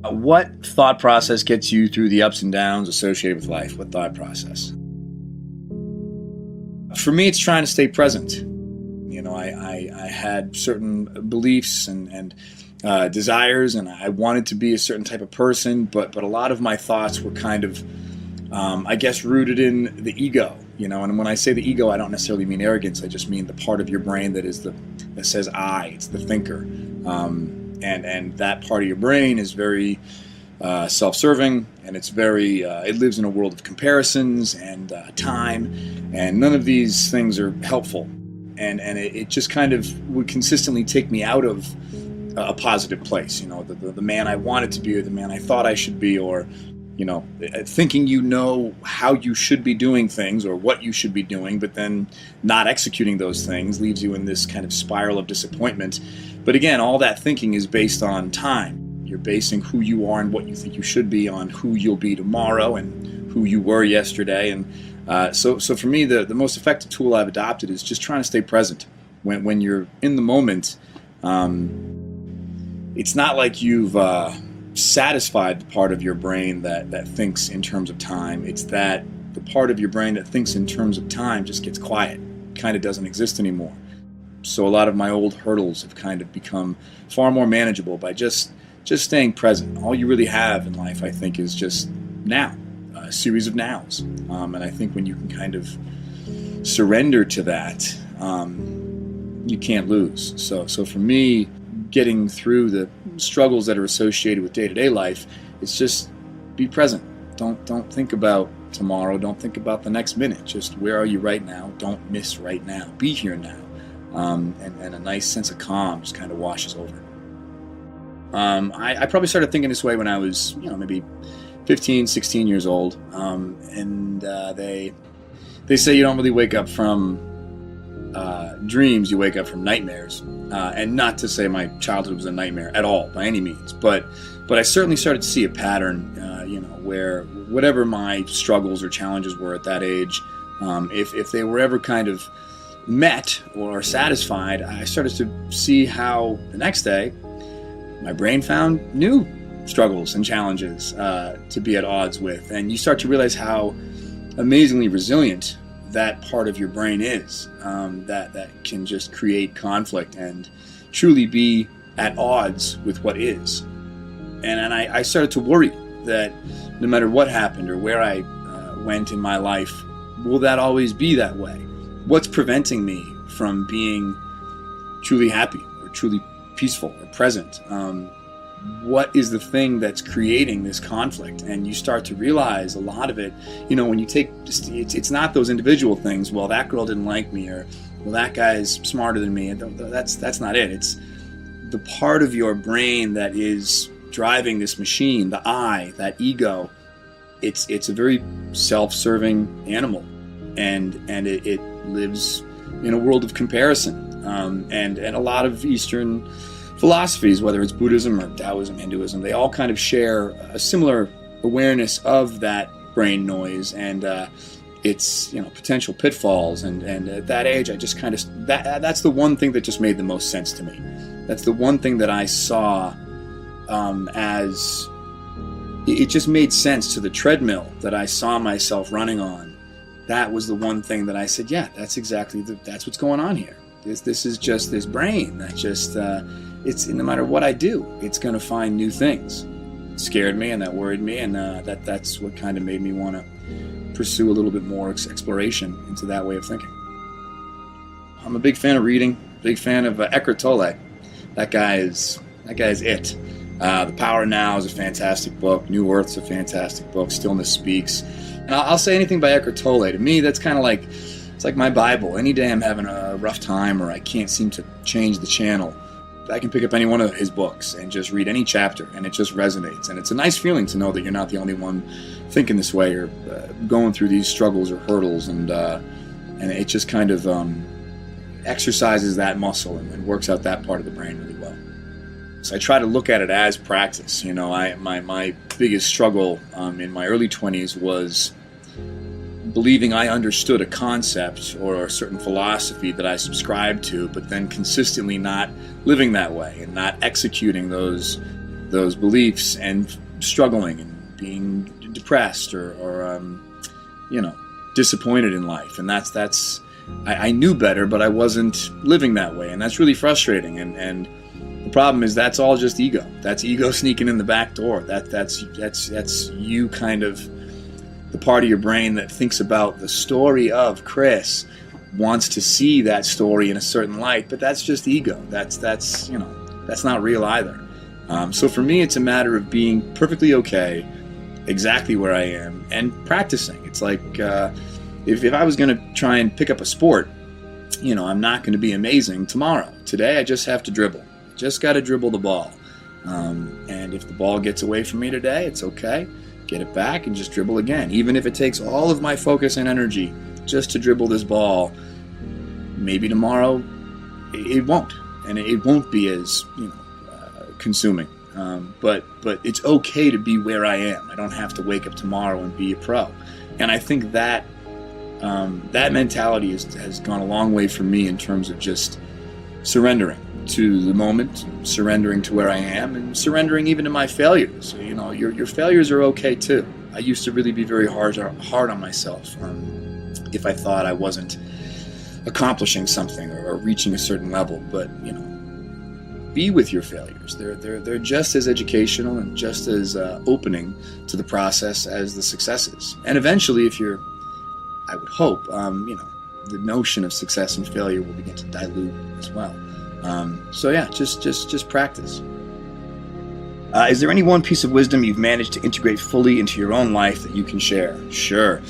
What thought process gets you through the ups and downs associated with life? What thought process? For me, it's trying to stay present. I had certain beliefs and desires, and I wanted to be a certain type of person, but a lot of my thoughts were kind of, I guess, rooted in the ego. And when I say the ego, I don't necessarily mean arrogance. I just mean the part of your brain that says I. It's the thinker. And that part of your brain is very self-serving, and it lives in a world of comparisons and time, and none of these things are helpful. And it just kind of would consistently take me out of a positive place. The man I wanted to be, or the man I thought I should be, or thinking how you should be doing things or what you should be doing, but then not executing those things leaves you in this kind of spiral of disappointment. But again, all that thinking is based on time. You're basing who you are and what you think you should be on who you'll be tomorrow and who you were yesterday. And so for me, the most effective tool I've adopted is just trying to stay present. When you're in the moment, it's not like you've satisfied the part of your brain that thinks in terms of time. It's that the part of your brain that thinks in terms of time just gets quiet, kind of doesn't exist anymore. So a lot of my old hurdles have kind of become far more manageable by just staying present. All you really have in life, I think, is just now, a series of nows. And I think when you can kind of surrender to that, you can't lose. So for me, getting through the struggles that are associated with day-to-day life, it's just be present. Don't think about tomorrow. Don't think about the next minute. Just where are you right now? Don't miss right now. Be here now. And a nice sense of calm just kind of washes over. I probably started thinking this way when I was, maybe 15, 16 years old. And they say you don't really wake up from dreams, you wake up from nightmares. And not to say my childhood was a nightmare at all, by any means. But I certainly started to see a pattern, where whatever my struggles or challenges were at that age, if they were ever kind of met or satisfied, I started to see how the next day my brain found new struggles and challenges to be at odds with. And you start to realize how amazingly resilient that part of your brain is, that can just create conflict and truly be at odds with what is. And I started to worry that no matter what happened or where I went in my life, will that always be that way? What's preventing me from being truly happy or truly peaceful or present? What is the thing that's creating this conflict? And you start to realize a lot of it, when you take, it's not those individual things, well, that girl didn't like me, or, well, that guy's smarter than me. That's not it. It's the part of your brain that is driving this machine, the I, that ego. It's a very self-serving animal, and it lives in a world of comparison. And a lot of Eastern philosophies, whether it's Buddhism or Taoism, Hinduism, they all kind of share a similar awareness of that brain noise and its potential pitfalls. And at that age, I just kind of that's the one thing that just made the most sense to me. That's the one thing that I saw as it just made sense to the treadmill that I saw myself running on. That was the one thing that I said, yeah, that's what's going on here. This is just this brain that just it's no matter what I do, it's going to find new things. It scared me and that worried me, and that's what kind of made me want to pursue a little bit more exploration into that way of thinking. I'm a big fan of reading, big fan of Eckhart Tolle. That guy is it. The Power Now is a fantastic book. New Earth's a fantastic book. Stillness Speaks. And I'll say anything by Eckhart Tolle. To me, that's kind of like, it's like my Bible. Any day I'm having a rough time or I can't seem to change the channel, I can pick up any one of his books and just read any chapter, and it just resonates. And it's a nice feeling to know that you're not the only one thinking this way or going through these struggles or hurdles. And it just kind of exercises that muscle and works out that part of the brain really well. So I try to look at it as practice. My biggest struggle in my early 20s was believing I understood a concept or a certain philosophy that I subscribed to, but then consistently not living that way and not executing those those beliefs and struggling and being depressed or disappointed in life. And I knew better, but I wasn't living that way, and that's really frustrating. And the problem is that's all just ego. That's ego sneaking in the back door. That's you, kind of the part of your brain that thinks about the story of Chris wants to see that story in a certain light, but that's just ego. That's not real either. So for me, it's a matter of being perfectly okay, exactly where I am, and practicing. It's like if I was going to try and pick up a sport, I'm not going to be amazing tomorrow. Today, I just have to dribble. Just got to dribble the ball. And if the ball gets away from me today, it's okay. Get it back and just dribble again. Even if it takes all of my focus and energy just to dribble this ball, maybe tomorrow it won't. And it won't be as consuming. But it's okay to be where I am. I don't have to wake up tomorrow and be a pro. And I think that mentality has gone a long way for me in terms of just surrendering to the moment, surrendering to where I am, and surrendering even to my failures. Your failures are okay too. I used to really be very hard on myself if I thought I wasn't accomplishing something or reaching a certain level. But be with your failures. They're just as educational and just as opening to the process as the successes. And eventually, I would hope, the notion of success and failure will begin to dilute as well. So yeah, just practice. Is there any one piece of wisdom you've managed to integrate fully into your own life that you can share? Sure.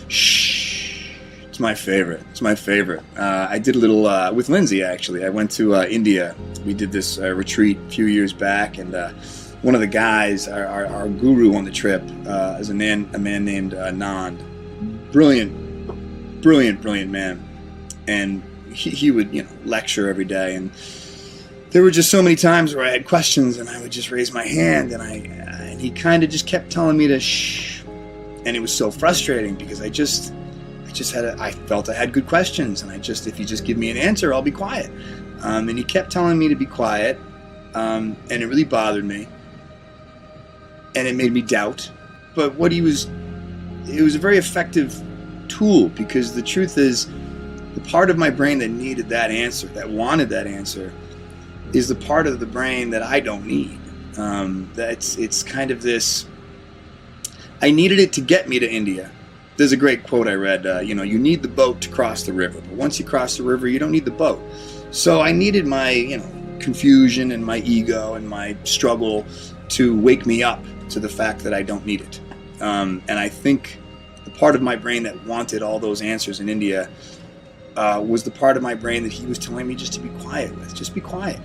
Shh. It's my favorite. I did a little with Lindsay, actually. I went to India. We did this retreat a few years back, and one of the guys, our guru on the trip, is a man named Nand. Brilliant man. And he would, lecture every day, and there were just so many times where I had questions, and I would just raise my hand, and he kind of just kept telling me to shh, and it was so frustrating because I felt I had good questions, and if you just give me an answer, I'll be quiet, and he kept telling me to be quiet, and it really bothered me, and it made me doubt. But it was a very effective tool, because the truth is, the part of my brain that needed that answer, that wanted that answer, is the part of the brain that I don't need. It's kind of this, I needed it to get me to India. There's a great quote I read, you need the boat to cross the river, but once you cross the river, you don't need the boat. So I needed my, confusion and my ego and my struggle to wake me up to the fact that I don't need it. And I think the part of my brain that wanted all those answers in India was the part of my brain that he was telling me just to be quiet with. Just be quiet.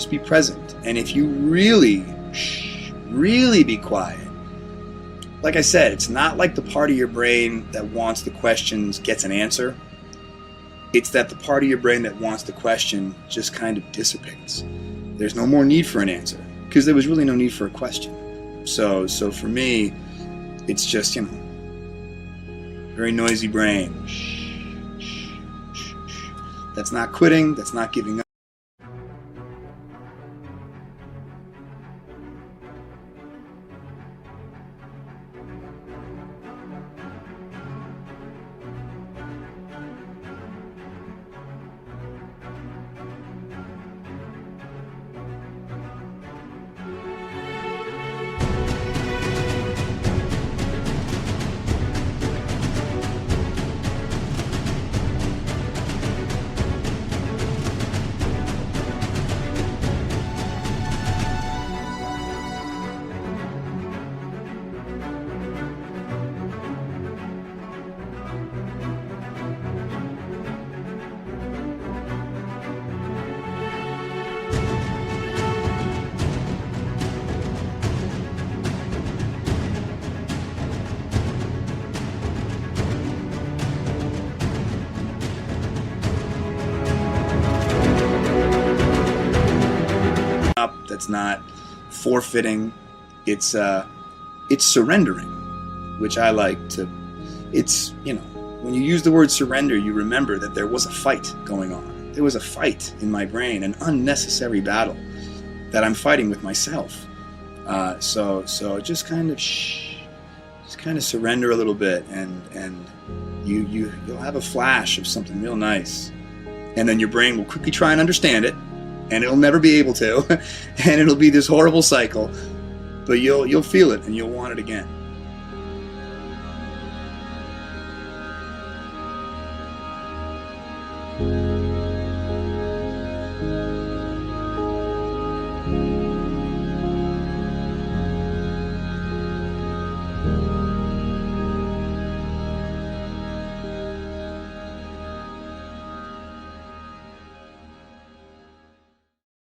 Be present. And if you really be quiet, like I said, it's not like the part of your brain that wants the questions gets an answer. It's that the part of your brain that wants the question just kind of dissipates. There's no more need for an answer, because there was really no need for a question. So for me, it's just, very noisy brain. That's not quitting, that's not giving up. not forfeiting. It's surrendering, which I like to. It's, when you use the word surrender, you remember that there was a fight going on. There was a fight in my brain, an unnecessary battle that I'm fighting with myself. So just kind of surrender a little bit, and you'll have a flash of something real nice, and then your brain will quickly try and understand it, and it'll never be able to, and it'll be this horrible cycle. But you'll feel it, and you'll want it again.